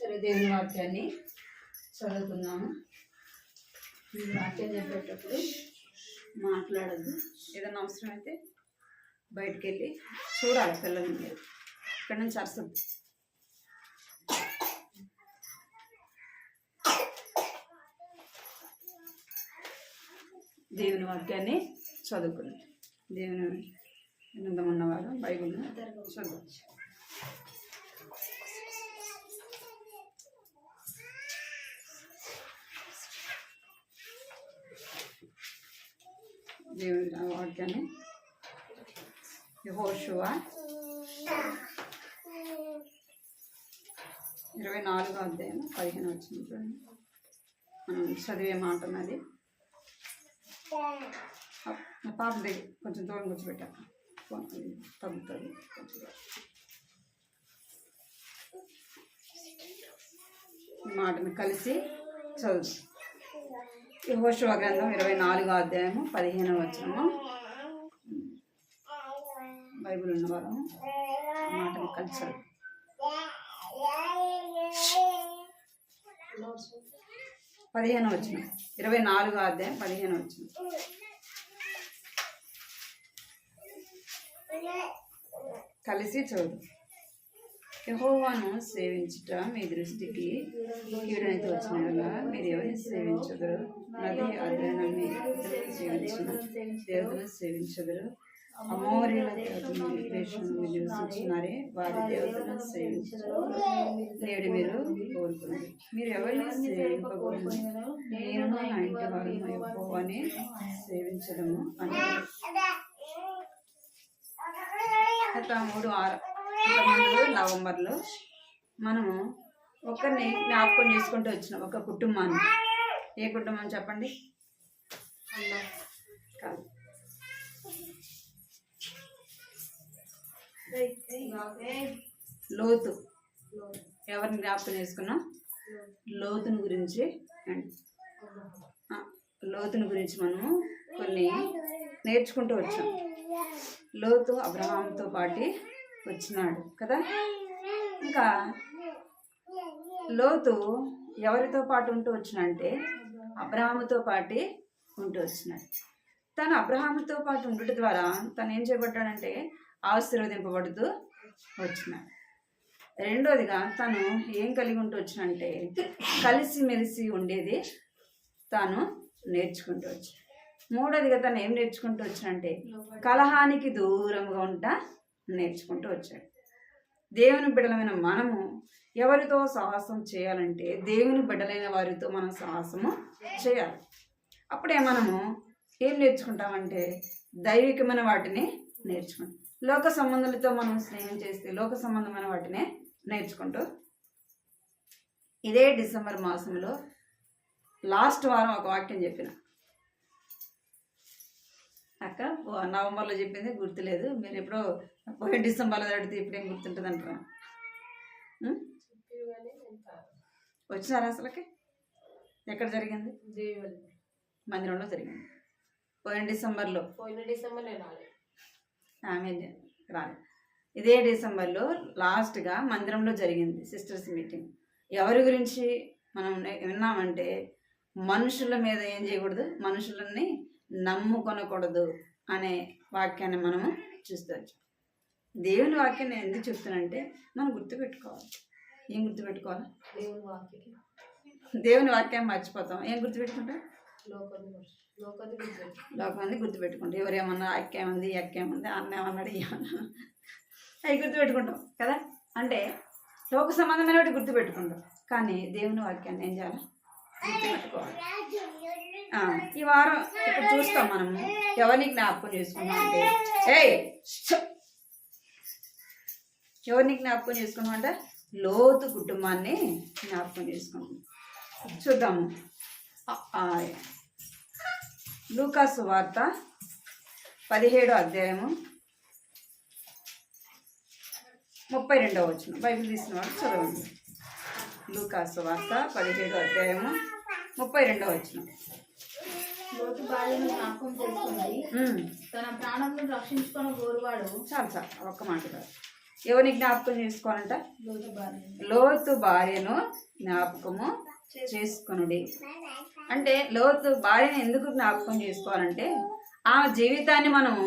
సరే, దేవుని వాక్యాన్ని చదువుకుందాము. మీరు వాక్యం చెప్పేటప్పుడు మాట్లాడద్దు. ఏదైనా అవసరం అయితే బయటికి వెళ్ళి చూడాలి. పిల్లల్ని మీరు ఇక్కడ నుంచి అరసద్దు. దేవుని వాక్యాన్ని చదువుకుని దేవుని గ్రంథం ఉన్నవారు బైబిల్ని చదవచ్చు. దేవుని వాక్యాన్ని యెహోషువ 24వ అధ్యాయం 15 వచనం మనం చదివే మాట ఉన్నది. పాప దగ్గర కొంచెం దూరం కూర్చోబెట్టాక తగ్గుతుంది. మాటను కలిసి చదువు. యెహోషువ గ్రంథం 24వ అధ్యాయము 15వ వచనము. బైబిల్ ఉన్నవారు మాటను కలిసి చదువు. 15వ వచనం, 24వ అధ్యాయం 15వ వచనం. కలిసి చదువు. యెహోవాను సేవించుట మీ దృష్టికి కీడైతే వచ్చినగా మీరు ఎవరిని సేవించదురు? నది అధ్యయనాన్ని సేవించిన దేవతను సేవించదురు. అమోరీల దేవతను విద్వేషంలో నివసించినారే, వారి దేవతను సేవించరు. నేడు మీరు కోరుకున్నారు, మీరు ఎవరిని సేవింపకూడదు? నేను నా ఇంటి వారిని యెహోవాని సేవించడము అని. 3 నవంబర్లో మనము ఒకరిని జ్ఞాపకం చేసుకుంటూ వచ్చినాం, ఒక కుటుంబాన్ని. ఏ కుటుంబం చెప్పండి? కాదు, లోతు. ఎవరిని జ్ఞాపకం చేసుకున్నాం? లోతుని గురించి అండి. లోతుని గురించి మనము కొన్ని నేర్చుకుంటూ వచ్చాం. లోతు అబ్రహాంతో పాటు వచ్చినాడు కదా. ఇంకా లోతు ఎవరితో పాటు ఉంటూ వచ్చినంటే అబ్రహాముతో పాటు ఉంటూ వచ్చినాడు. తను అబ్రహాముతో పాటు ఉండటం ద్వారా తను ఏం చేయబడ్డాడంటే ఆశీర్వదింపబడుతూ వచ్చినాడు. రెండోదిగా తను ఏం కలిగి ఉంటూ వచ్చినంటే కలిసిమెలిసి ఉండేది తాను నేర్చుకుంటూ వచ్చాడు. మూడోదిగా తను ఏం నేర్చుకుంటూ వచ్చినంటే కలహానికి దూరంగా ఉంటా నేర్చుకుంటూ వచ్చాడు. దేవుని బిడ్డలమైన మనము ఎవరితో సాహసం చేయాలంటే దేవుని బిడ్డలైన వారితో మనం సాహసము చేయాలి. అప్పుడే మనము ఏం నేర్చుకుంటామంటే దైవికమైన వాటిని నేర్చుకుంటాం. లోక సంబంధాలతో మనం స్నేహం చేస్తే లోక సంబంధమైన వాటినే నేర్చుకుంటూ, ఇదే డిసెంబర్ మాసంలో లాస్ట్ వారం ఒక వాక్యం చెప్పిన అక్క. నవంబర్లో చెప్పింది గుర్తులేదు. మీరు ఎప్పుడో పోయి డిసెంబర్లో అడిగితే ఇప్పుడేం గుర్తుంటుంది అంటారా? వచ్చినారా అసలుకి? ఎక్కడ జరిగింది? మందిరంలో జరిగింది. పోయిన డిసెంబర్లో ఆమె రాలేదు. ఇదే డిసెంబర్లో లాస్ట్గా మందిరంలో జరిగింది సిస్టర్స్ మీటింగ్. ఎవరి గురించి మనం విన్నామంటే మనుషుల మీద ఏం చేయకూడదు, మనుషులని నమ్ముకొనకూడదు అనే వాక్యాన్ని మనము చూస్తూ వచ్చాం. దేవుని వాక్యం నేను ఎందుకు చెప్తానంటే మనం గుర్తుపెట్టుకోవాలి. ఏం గుర్తుపెట్టుకోవాలి? దేవుని వాక్యాన్ని మర్చిపోతాం. ఏం గుర్తుపెట్టుకుంటాం? లోకాన్ని గుర్తుపెట్టుకుంటాం. ఎవరేమన్నా అక్కేముంది, ఎక్కేముంది, అన్న ఏమన్నాడు, ఏమన్నా అవి గుర్తుపెట్టుకుంటాం కదా. అంటే లోక సంబంధమైన వాటి గుర్తుపెట్టుకుంటాం. కానీ దేవుని వాక్యాన్ని ఏం చేయాలి? గుర్తుపెట్టుకోవాలి. ఈ వారం ఇక్కడ చూస్తాం మనము ఎవరిని జ్ఞాపకం చేసుకున్నాం అంటే ఎవరిని జ్ఞాపకం చేసుకున్నాం అంటే లోతు కుటుంబాన్ని జ్ఞాపకం చేసుకున్నాం. చూద్దాము. లూకా సువార్త 17వ అధ్యాయము 32వ వచనం. బైబిల్ తీసిన వాడు చదవండి. లూకా సువార్త 17వ అధ్యాయము 32వ వచనం. లోతు భార్యను జ్ఞాపకం చేసుకుని తన ప్రాణంను రక్షించుకొని కోరువాడు. చాలు ఒక్క మాట కాదు. ఎవరిని జ్ఞాపకం చేసుకోవాలంట? లోతు భార్య. లోతు భార్యను జ్ఞాపకము చేసుకొనుడి. అంటే లోతు భార్యను ఎందుకు జ్ఞాపకం చేసుకోవాలంటే ఆ జీవితాన్ని మనము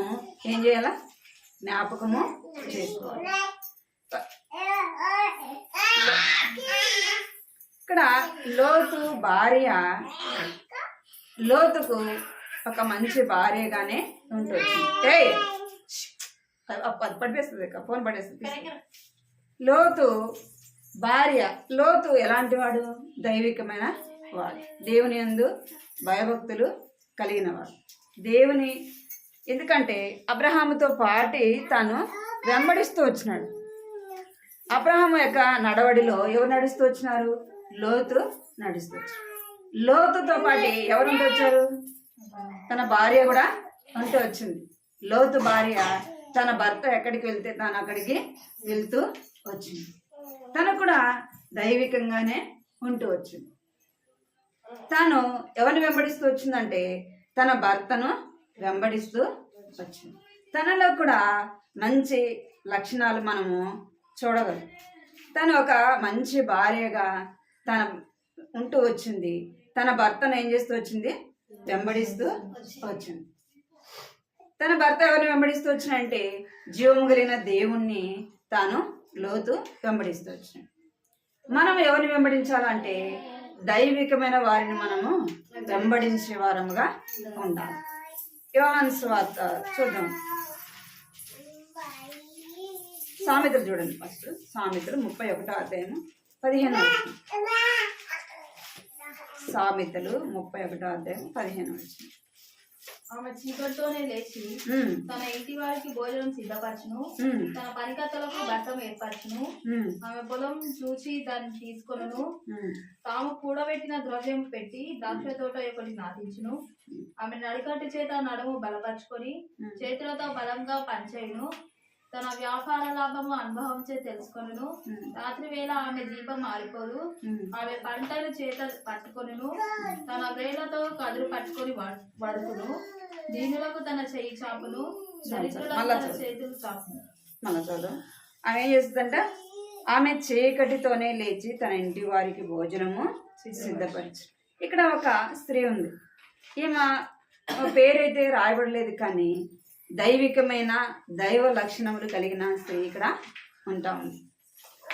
ఏం చేయాలా? జ్ఞాపకము చేసుకోవాలి. ఇక్కడ లోతు భార్య లోతుకు ఒక మంచి భార్యగానే ఉంటుంది. పడిపేస్తుంది, ఫోన్ పడేస్తుంది. లోతు భార్య, లోతు ఎలాంటి వాడు? దైవికమైన వాడు, దేవుని యందు భయభక్తులు కలిగిన వాడు. దేవుని ఎందుకంటే అబ్రహాముతో పాటి తాను వెంబడిస్తూ వచ్చినాడు. అబ్రహాము యొక్క నడవడిలో ఎవరు నడుస్తూ వచ్చినారు? లోతు నడుస్తూ వచ్చారు. లోతుతో పాటి ఎవరు ఉంటూ వచ్చారు? తన భార్య కూడా ఉంటూ వచ్చింది. లోతు భార్య తన భర్త ఎక్కడికి వెళ్తే తాను అక్కడికి వెళ్తూ వచ్చింది. తను కూడా దైవికంగానే ఉంటూ వచ్చింది. తాను ఎవరిని వెంబడిస్తూ వచ్చిందంటే తన భర్తను వెంబడిస్తూ వచ్చింది. తనలో కూడా మంచి లక్షణాలు మనము చూడగలం. తను ఒక మంచి భార్యగా తన ఉంటూ వచ్చింది. తన భర్తను ఏం చేస్తూ వచ్చింది? వెంబడిస్తూ వచ్చింది. తన భర్త ఎవరిని వెంబడిస్తూ వచ్చినంటే జీవము కలిగిన దేవుణ్ణి తాను లోతు వెంబడిస్తూ వచ్చినాడు. మనం ఎవరిని వెంబడించాలంటే దైవికమైన వారిని మనము వెంబడించే వారముగా ఉండాలి. యోహాను సువార్త చూద్దాం. సామెతలు చూడండి. ఫస్ట్ సామెతలు 31వ అధ్యాయము 15వ వచనం. సామెతలు 31వ అధ్యాయం 15వ వచనం. ఆమె చీకటితోనే లేచి తన ఇంటి వారికి భోజనం సిద్ధపరచును, తన పనికత్తలకు ఘట్టం ఏర్పరచును. ఆమె పొలం చూచి దాన్ని తీసుకొనును, తాము కూడబెట్టిన ద్రవ్యం పెట్టి ద్రాక్ష తోట ఒకటి నాటించును. ఆమె నడికట్టు చేత నడుము బలపరుచుకొని చేతులతో బలంగా పనిచేయును. తన వ్యాపార లాభము అనుభవంచే తెలుసుకొనును. రాత్రి వేళ ఆమె దీపం ఆరిపోదు. ఆమె పంటలు చేత పట్టుకొనును, తన వేళ్లతో కదురు పట్టుకొని వడుకును. దీనులకు తన చెయ్యి చాపును, దరిద్రులకు తన చేతులు చాపును. మళ్ళా చూద్దాం. ఆమె ఏం చేస్తుందంట? ఆమె చీకటితోనే లేచి తన ఇంటి వారికి భోజనము సిద్ధపరచు. ఇక్కడ ఒక స్త్రీ ఉంది. ఈమె పేరైతే రాయబడలేదు, కానీ దైవికమైన దైవ లక్షణములు కలిగిన స్త్రీ ఇక్కడ ఉంటా ఉంది.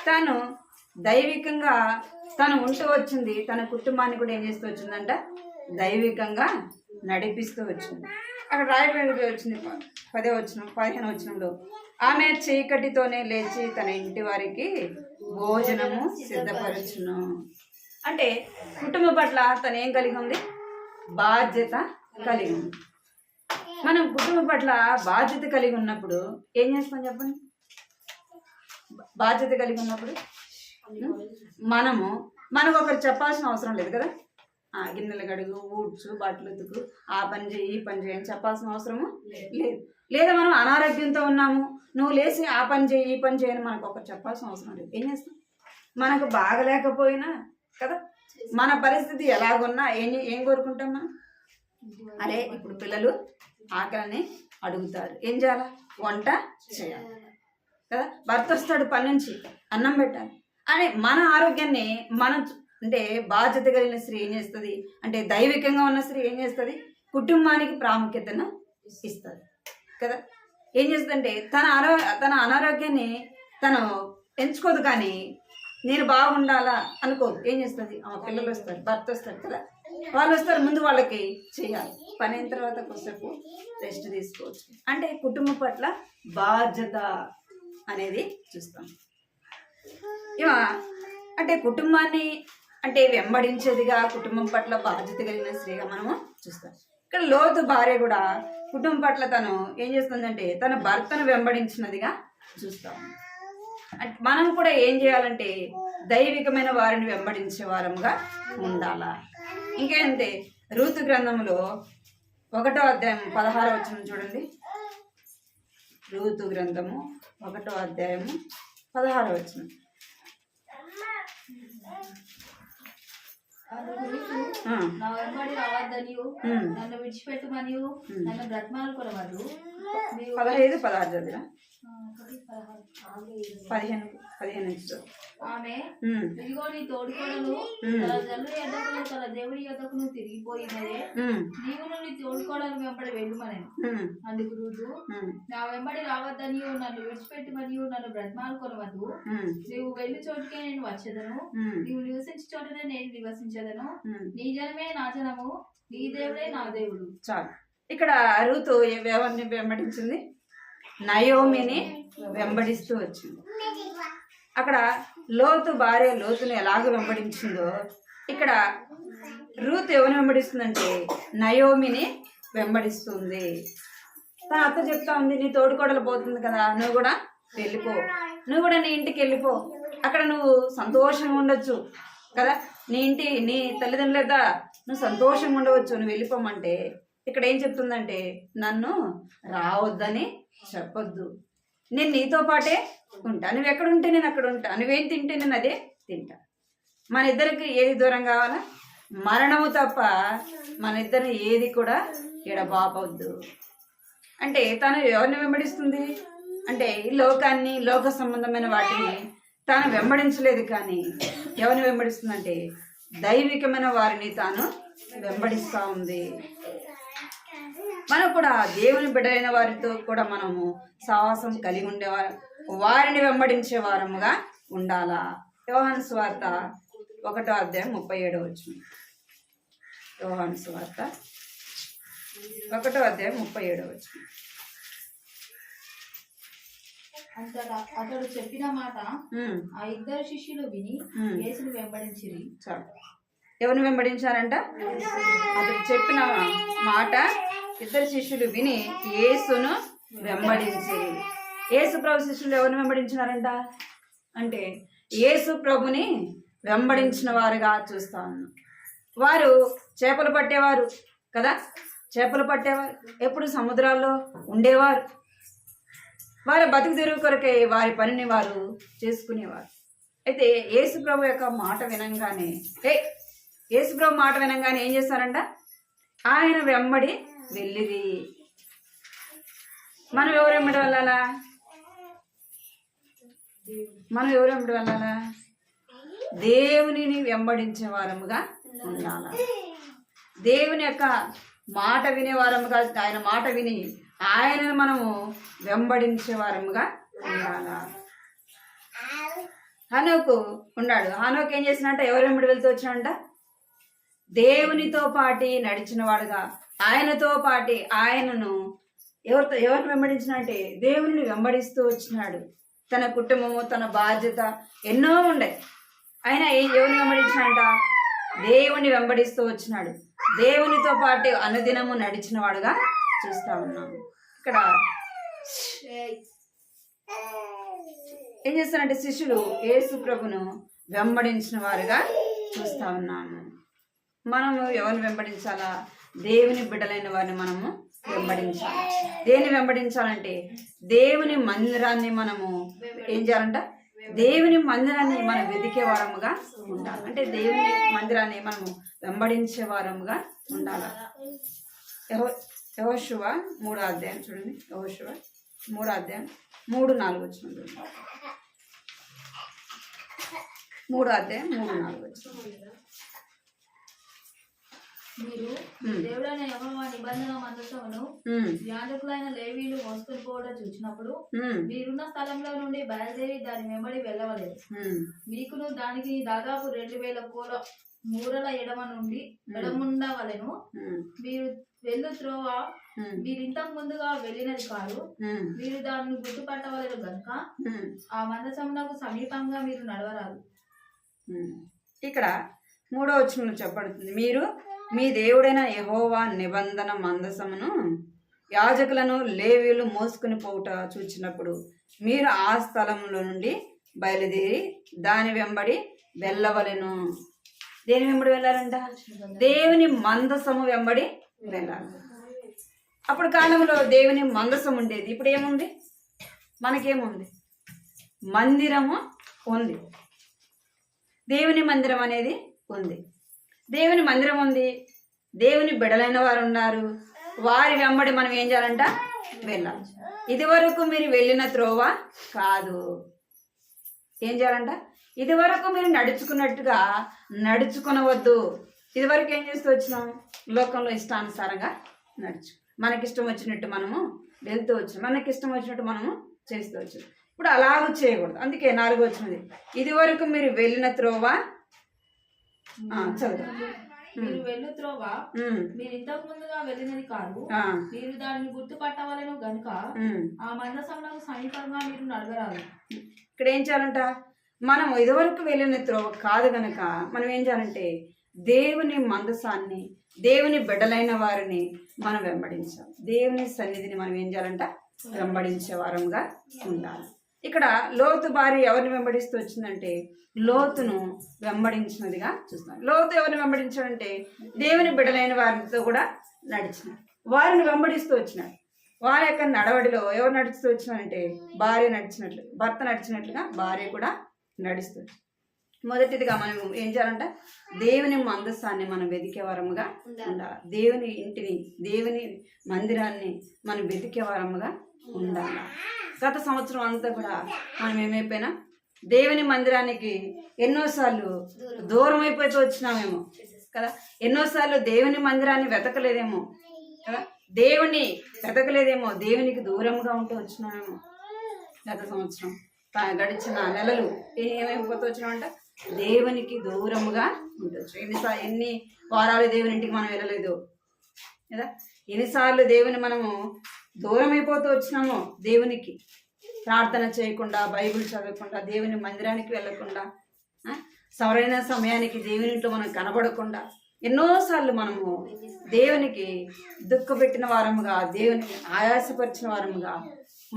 తను దైవికంగా తను ఉంటూ వచ్చింది. తన కుటుంబాన్ని కూడా ఏం చేస్తూ వచ్చిందంట? దైవికంగా నడిపిస్తూ వచ్చింది. అక్కడ రాయబడి వచ్చింది 10వ వచనం 15వ వచనంలో ఆమె చీకటితోనే లేచి తన ఇంటి వారికి భోజనము సిద్ధపరచును. అంటే కుటుంబం పట్ల తను ఏం కలిగి ఉంది? బాధ్యత కలిగి ఉంది. మనం కుటుంబం పట్ల బాధ్యత కలిగి ఉన్నప్పుడు ఏం చేస్తాం చెప్పండి? బాధ్యత కలిగి ఉన్నప్పుడు మనకు ఒకరు చెప్పాల్సిన అవసరం లేదు కదా. గిన్నెలు కడుగు, ఊడ్చు, బట్టలు ఉతుకు, ఆ పని చేయి, ఈ పని చేయి అని చెప్పాల్సిన అవసరము లేదు. లేదా మనం అనారోగ్యంతో ఉన్నాము, నువ్వు లేచి ఆ పని చేయి, ఈ పని చేయని మనకు ఒకరు చెప్పాల్సిన అవసరం లేదు. ఏం చేస్తాం? మనకు బాగలేకపోయినా కదా, మన పరిస్థితి ఎలాగున్నా ఏం కోరుకుంటాం మనం? అరే ఇప్పుడు పిల్లలు ఆకలిని అడుగుతారు, ఏం చేయాలా? వంట చేయాలి కదా. భర్త వస్తాడు పని నుంచి, అన్నం పెట్టాలి అని మన ఆరోగ్యాన్ని అంటే బాధ్యత కలిగిన స్త్రీ ఏం చేస్తుంది అంటే దైవికంగా ఉన్న స్త్రీ ఏం చేస్తుంది? కుటుంబానికి ప్రాముఖ్యతను ఇస్తుంది కదా. ఏం చేస్తుందంటే తన అనారోగ్యాన్ని తను ఎంచుకోదు, కానీ నేను బాగుండాలా అనుకోదు. ఏం చేస్తుంది? పిల్లలు వస్తారు, భర్త వస్తారు కదా, వాళ్ళు వస్తారు, ముందు వాళ్ళకి చేయాలి. పని అయిన తర్వాత కొద్దిసేపు రెస్ట్ తీసుకోవచ్చు. అంటే కుటుంబం పట్ల బాధ్యత అనేది చూస్తాం. అంటే కుటుంబాన్ని అంటే వెంబడించేదిగా, కుటుంబం పట్ల బాధ్యత కలిగిన స్త్రీగా మనము చూస్తాం. ఇక్కడ లోతు భార్య కూడా కుటుంబం పట్ల తను ఏం చేస్తుందంటే తన భర్తను వెంబడించినదిగా చూస్తాం. అంటే మనం కూడా ఏం చేయాలంటే దైవికమైన వారిని వెంబడించే వారముగా ఉండాలా. ఇంకేంటే రూతు గ్రంథంలో 1వ అధ్యాయం 16వ వచనం చూడండి. రూతు గ్రంథము 1వ అధ్యాయము 16వ వచనం. నా వెంబడి రావద్దనియు నన్ను విడిచిపెట్టుమనియు నన్ను బ్రతిమాలు కొనవద్దు. 15, 16 చదివా? 15 నుంచి. ఆమె ఇదిగో నీ తోడుకోడలు తన జల్లు ఎద్దకును తన దేవుడి ఎద్దకును తిరిగిపోయినదే, నీవును నీ తోడుకోడలు వెంబడి వెళ్ళుమనెను. అందుకు రూతు, నా వెంబడి రావద్దనియు నన్ను విడిచిపెట్టమనియు నన్ను బ్రతిమాలుకొనవద్దు, నీవు వెళ్ళి చోటుకే నేను వచ్చేదను, నీవు నివసించే చోటనే నేను నివసించదను, నీ జనమే నా జనము, నీ దేవుడే నా దేవుడు. చాలు. ఇక్కడ రూతు ఎవరిని వెంబడించింది? నయోమిని వెంబడిస్తూ వచ్చింది. అక్కడ లోతు భార్య లోతుని ఎలాగ వెంబడించిందో ఇక్కడ రూతు ఎవరిని వెంబడిస్తుందంటే నయోమిని వెంబడిస్తుంది. తన అత్త చెప్తా ఉంది, నీ తోడుకోడలు పోతుంది కదా, నువ్వు కూడా వెళ్ళిపో, నువ్వు కూడా నీ ఇంటికి వెళ్ళిపో, అక్కడ నువ్వు సంతోషంగా ఉండొచ్చు కదా, నీ తల్లిదండ్రుల నువ్వు సంతోషంగా ఉండవచ్చు, నువ్వు వెళ్ళిపోమంటే ఇక్కడ ఏం చెప్తుందంటే నన్ను రావద్దని చెప్పొద్దు, నేను నీతో పాటే ఉంటా, నువ్వు ఎక్కడుంటే నేను అక్కడ ఉంటా, నువ్వేం తింటే నేను అదే తింటా. మన ఇద్దరికి ఏది దూరం కావాలా? మరణము తప్ప మన ఇద్దరిని ఏది కూడా ఎడబాపవద్దు. అంటే తను ఎవరిని వెంబడిస్తుంది అంటే ఈ లోకాన్ని, లోక సంబంధమైన వాటిని తాను వెంబడించలేదు, కానీ ఎవరిని వెంబడిస్తుందంటే దైవికమైన వారిని తాను వెంబడిస్తూ ఉంది. మనం కూడా దేవుని బిడ్డలైన వారితో కూడా మనము సావాసం కలిగి ఉండేవారు, వారిని వెంబడించే వారముగా ఉండాలా. యోహాను సువార్త 1:37. యోహాను సువార్త 1:37. అంతటా అతడు చెప్పిన మాట ఆ ఇద్దరు శిష్యులు విని యేసును వెంబడించిరి. ఎవరిని వెంబడించారంట? అతడు చెప్పిన మాట ఇద్దరు శిష్యులు విని యేసును వెంబడించిరి. యేసు ప్రభు శిష్యులు ఎవరిని వెంబడించినారంట అంటే యేసు ప్రభుని వెంబడించిన వారుగా చూస్తా ఉన్నాం. వారు చేపలు పట్టేవారు కదా, చేపలు పట్టేవారు, ఎప్పుడు సముద్రాల్లో ఉండేవారు, వారి బతుకు తెరువు కొరకే వారి పనిని వారు చేసుకునేవారు. అయితే యేసు ప్రభు యొక్క మాట వినంగానే యేసు ప్రభు మాట వినంగానే ఏం చేస్తారంట? ఆయన వెంబడి వెళ్ళిరి. మనం ఎవరు వెంబడి వెళ్ళాలా? దేవునిని వెంబడించే వారముగా ఉండాలా. దేవుని యొక్క మాట వినే వారముగా, ఆయన మాట విని ఆయనను మనము వెంబడించే వారముగా ఉండాలా. హనోకు ఉన్నాడు. హనోకు ఏం చేసినట్ట? ఎవరు వెంబడి వెళ్తూ వచ్చినంట? దేవునితో పాటి నడిచిన వాడుగా, ఆయనతో పాటి ఆయనను ఎవరిని వెంబడించినంటే దేవుని వెంబడిస్తూ వచ్చినాడు. తన కుటుంబము, తన బాధ్యత ఎన్నో ఉండే, ఆయన ఎవరిని వెంబడించినంట? దేవుని వెంబడిస్తూ వచ్చినాడు. దేవునితో పాటు అనుదినము నడిచిన వాడుగా చూస్తా ఉన్నాము. ఇక్కడ ఏం చేస్తారంటే శిష్యులు యేసు ప్రభును వెంబడించిన వారుగా చూస్తా ఉన్నాము. మనము ఎవరిని వెంబడించాలా? దేవుని బిడ్డలైన వారిని మనము వెంబడించాలి. దేన్ని వెంబడించాలంటే దేవుని మందిరాన్ని మనము ఏం చేయాలంట? దేవుని మందిరాన్ని మనం వెతికే వారముగా ఉండాలి. అంటే దేవుని మందిరాన్ని మనము వెంబడించే వారముగా ఉండాలి. యెహోషువ 3:4 చూడండి. యెహోషువ 3:3-4 3:3-4 మీరు దేవుడైన యెహోవా నిబంధన మందసమును యాజకులైన లేవీయులు మోసుకొని పోవడం చూసినప్పుడు మీరున్న స్థలంలో నుండి బయలుదేరి దాని వెంబడి వెళ్ళవలేదు. మీకును దానికి దాదాపు 2000 మూరల ఎడముండవలెను. మీరు వెళ్ళు త్రోవ మీరు ఇంతకు ముందుగా వెళ్ళినది కాదు, మీరు దాన్ని గుర్తుపట్టవలేదు కనుక ఆ మందసమునకు సమీపంగా మీరు నడవరాదు. ఇక్కడ 3వ వచనంలో చెప్పబడుతుంది, మీరు మీ దేవుడైన యెహోవా నిబంధన మందసమును యాజకులను లేవీయులు మోసుకుని పోవుట చూచినప్పుడు మీరు ఆ స్థలంలో నుండి బయలుదేరి దాని వెంబడి వెళ్ళవలెను. దేని వెంబడి వెళ్ళాలంట? దేవుని మందసము వెంబడి వెళ్ళాలి. అప్పుడు కాలంలో దేవుని మందసం ఉండేది. ఇప్పుడు ఏముంది? మనకేముంది? మందిరము ఉంది. దేవుని మందిరం అనేది ఉంది. దేవుని మందిరం ఉంది. దేవుని బిడలైన వారు ఉన్నారు. వారి వెంబడి మనం ఏం చేయాలంట? వెళ్ళాలి. ఇది వరకు మీరు వెళ్ళిన త్రోవ కాదు. ఏం చేయాలంట? ఇది వరకు మీరు నడుచుకున్నట్టుగా నడుచుకునవద్దు. ఇది వరకు ఏం చేస్తూ వచ్చినాం? లోకంలో ఇష్టానుసారంగా మనకిష్టం వచ్చినట్టు మనము వెళ్తూ వచ్చినాం, మనకిష్టం వచ్చినట్టు మనము చేస్తూ వచ్చినాం. ఇప్పుడు అలాగూ చేయకూడదు. అందుకే 4వ వచనం, ఇది వరకు మీరు వెళ్ళిన త్రోవ చదువు. మీరు వెళ్ళు త్రోవ మీరు ఇంతకు ముందుగా వెళ్ళినది కాదు, మీరు దానిని గుర్తుపట్టవలెను గనుక ఆ మందసమునకు సమీపంగా మీరు నడవరాదు. ఇక్కడ ఏం చేయాలంట? మనం ఇదివరకు వెళ్ళిన త్రోవ కాదు గనక మనం ఏం చేయాలంటే దేవుని మందసాన్ని, దేవుని బిడ్డలైన వారిని మనం వెంబడించాలి. దేవుని సన్నిధిని మనం ఏం చేయాలంట? వెంబడించే వారంగా ఉండాలి. ఇక్కడ లోతు భార్య ఎవరిని వెంబడిస్తూ వచ్చిందంటే లోతును వెంబడించినదిగా చూస్తాం. లోతు ఎవరిని వెంబడించాడంటే దేవుని బిడ్డలైన వారితో కూడా నడిచినాడు, వారిని వెంబడిస్తూ వచ్చినాడు. వారి యొక్క నడవడిలో ఎవరు నడుస్తూ వచ్చినారంటే భార్య నడిచినట్లు, భర్త నడిచినట్లుగా భార్య కూడా నడుస్తుంది. మొదటిదిగా మనం ఏం చేయాలంట? దేవుని మందసాన్ని మనం వెతికే వరముగా ఉండాలి. దేవుని ఇంటిని, దేవుని మందిరాన్ని మనం వెతికే వరముగా ఉండాలి. గత సంవత్సరం అంతా కూడా మనం ఏమైపోయినా దేవుని మందిరానికి ఎన్నోసార్లు దూరం అయిపోతూ వచ్చినామేమో కదా, ఎన్నోసార్లు దేవుని మందిరాన్ని వెతకలేదేమో కదా, దేవుని వెతకలేదేమో, దేవునికి దూరంగా ఉంటూ వచ్చినామేమో. గత సంవత్సరం గడిచిన నెలలు ఏమైపోతూ వచ్చినామంట? దేవునికి దూరముగా ఉండొచ్చు. ఎన్ని వారాలు దేవుని ఇంటికి మనం వెళ్ళలేదు కదా, ఎన్నిసార్లు దేవుని మనము దూరం అయిపోతూ వచ్చినామో, దేవునికి ప్రార్థన చేయకుండా, బైబిల్ చదవకుండా, దేవుని మందిరానికి వెళ్ళకుండా, సరైన సమయానికి దేవుని ఇంట్లో మనం కనబడకుండా ఎన్నోసార్లు మనము దేవునికి దుఃఖపెట్టిన వారముగా, దేవుని ఆయాసపరిచిన వారముగా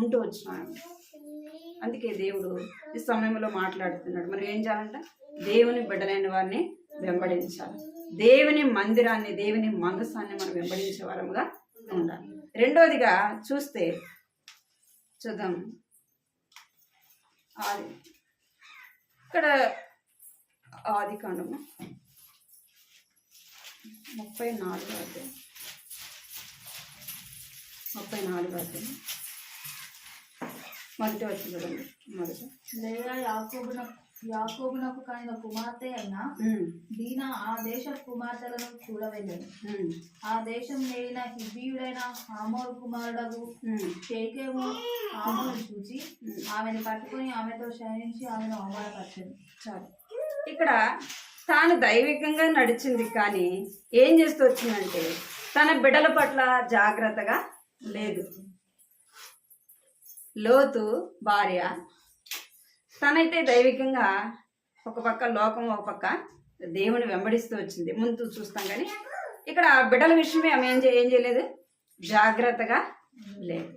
ఉంటూ వచ్చినాము. అందుకే దేవుడు ఈ సమయంలో మాట్లాడుతున్నాడు. మనం ఏం చేయాలంట? దేవుని బిడ్డలైన వారిని వెంబడించాలి. దేవుని మందిరాన్ని, దేవుని మందసాన్ని మనం వెంబడించే వారముగా ఉండాలి. రెండోదిగా చూస్తే చూద్దాం, ఇక్కడ ఆదికాండము 34వ అధ్యాయం, 34వ అధ్యాయం మొదటి వచ్చి చూడండి. మొదటి లేయా యాకోబునకు కలిగిన కుమార్తె అయిన దీనా ఆ దేశ కుమార్తెలను చూడవెళ్ళను. ఆ దేశం నేలిన హిబ్బీయుడైన హామోరు కుమారుడగు షేకెము ఆమెను చూసి ఆమెను పట్టుకొని ఆమెతో శయనించి ఆమెను అవమానపరిచాడు. చాలు. ఇక్కడ తాను దైవికంగా నడిచింది, కానీ ఏం చేస్తూ వచ్చిందంటే తన బిడ్డల పట్ల జాగ్రత్తగా లేదు. లోతు భార్య తనైతే దైవికంగా ఒక పక్క లోకం, ఒక పక్క దేవుని వెంబడిస్తూ వచ్చింది. ముందు చూస్తాం, కానీ ఇక్కడ బిడ్డల విషయమే ఆమె ఏం చేయలేదు, జాగ్రత్తగా లేదు.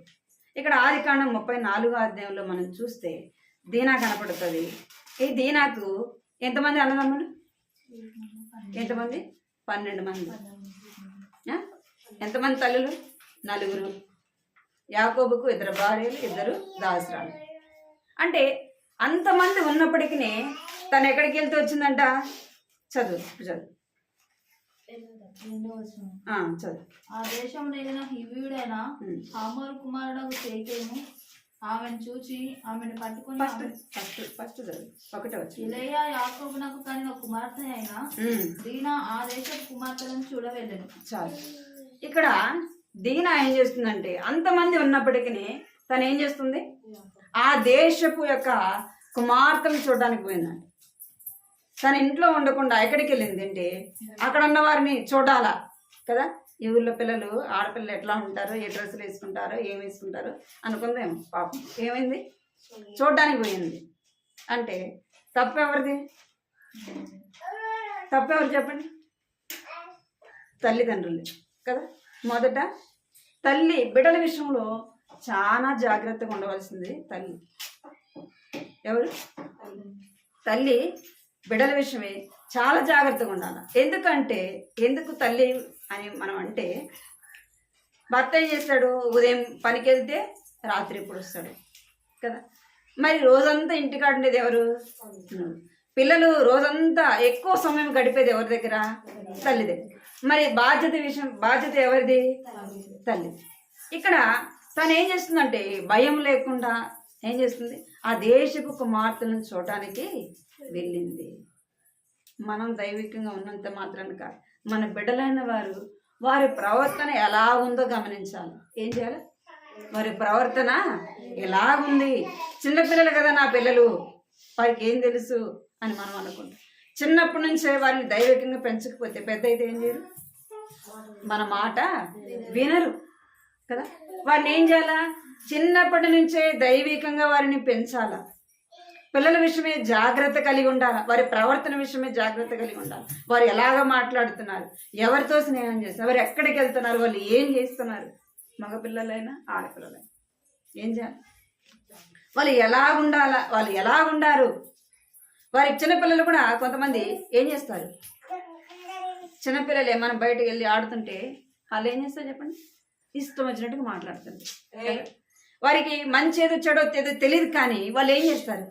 ఇక్కడ ఆదికాండం 34వ అధ్యాయంలో మనం చూస్తే దీనా కనపడుతుంది. ఈ దీనాకు ఎంతమంది అన్నదమ్ములు? ఎంతమంది? 12 మంది. ఎంతమంది తల్లులు? 4. యాకోబుకు 2 భార్యలు, 2 దాసరాలు. అంటే అంతమంది ఉన్నప్పటికీ తను ఎక్కడికి వెళ్తూ వచ్చిందంట? చదువు. ఆ దేశం నేలిన హివ్వీయుడైన హామోరు కుమారుడు షేకెము ఆమెను చూచి ఆమెను పట్టుకొని ఫస్ట్ ఒకటే వచ్చి లేయా యాకోబునకు కలిగిన కుమార్తె అయిన దీనా ఆ దేశపు కుమార్తెలను చూడవెళ్ళను. చాలు. ఇక్కడ దీనా ఏం చేస్తుందంటే అంతమంది ఉన్నప్పటికీ తను ఏం చేస్తుంది? ఆ దేశపు యొక్క కుమార్తెను చూడడానికి పోయిందంట. తన ఇంట్లో ఉండకుండా ఎక్కడికి వెళ్ళింది అంటే అక్కడ ఉన్న వారిని చూడాలా కదా. ఈ ఊళ్ళో పిల్లలు, ఆడపిల్లలు ఎట్లా ఉంటారు, ఏ డ్రెస్సులు వేసుకుంటారో, ఏం వేసుకుంటారో అనుకుందేమో. పాపం ఏమైంది? చూడడానికి పోయింది. అంటే తప్పెవరిది? తప్పెవరు చెప్పండి? తల్లిదండ్రులు కదా. మొదట తల్లి బిడ్డల విషయంలో చాలా జాగ్రత్తగా ఉండవలసింది తల్లి. ఎవరు? తల్లి బిడ్డల విషయమే చాలా జాగ్రత్తగా ఉండాలి. ఎందుకు తల్లి అని మనం అంటే, భర్త ఏం చేస్తాడు? ఉదయం పనికి వెళ్తే రాత్రి ఎప్పుడు వస్తాడు కదా. మరి రోజంతా ఇంటికాడ ఉండేది ఎవరు? పిల్లలు రోజంతా ఎక్కువ సమయం గడిపేది ఎవరి దగ్గర? తల్లి దగ్గర. మరి బాధ్యత ఎవరిది? తల్లి. ఇక్కడ తను ఏం చేస్తుందంటే భయం లేకుండా ఏం చేస్తుంది, ఆ దేశపు కుమార్తెలను చూడటానికి వెళ్ళింది. మనం దైవికంగా ఉన్నంత మాత్రాన్ని కాదు, మన బిడ్డలైన వారి ప్రవర్తన ఎలా ఉందో గమనించాలి. ఏం చేయాలి? వారి ప్రవర్తన ఎలా ఉంది. చిన్నపిల్లలు కదా నా పిల్లలు, వారికి ఏం తెలుసు అని మనం అనుకుంటాం. చిన్నప్పటి నుంచే వారిని దైవికంగా పెంచకపోతే పెద్ద అయితే ఏం చేయరు, మన మాట వినరు కదా. వారిని ఏం చేయాలా? చిన్నప్పటి నుంచే దైవికంగా వారిని పెంచాలా. పిల్లల విషయమే జాగ్రత్త కలిగి ఉండాలి. వారి ప్రవర్తన విషయమే జాగ్రత్త కలిగి ఉండాలి. వారు ఎలాగ మాట్లాడుతున్నారు, ఎవరితో స్నేహం చేస్తున్నారు, వారు ఎక్కడికి వెళ్తున్నారు, వాళ్ళు ఏం చేస్తున్నారు, మగపిల్లలైనా ఆడపిల్లలైనా ఏం చేయాలి, వాళ్ళు ఎలా ఉండాలా, వాళ్ళు ఎలా ఉండారు. వారి చిన్నపిల్లలు కూడా కొంతమంది ఏం చేస్తారు, చిన్నపిల్లలే మనం బయటకు వెళ్ళి ఆడుతుంటే వాళ్ళు ఏం చేస్తారు చెప్పండి, ఇష్టం వచ్చినట్టుగా మాట్లాడుతుంది. వారికి మంచి ఏదో చెడో ఏదో తెలియదు, కానీ వాళ్ళు ఏం చేస్తారు,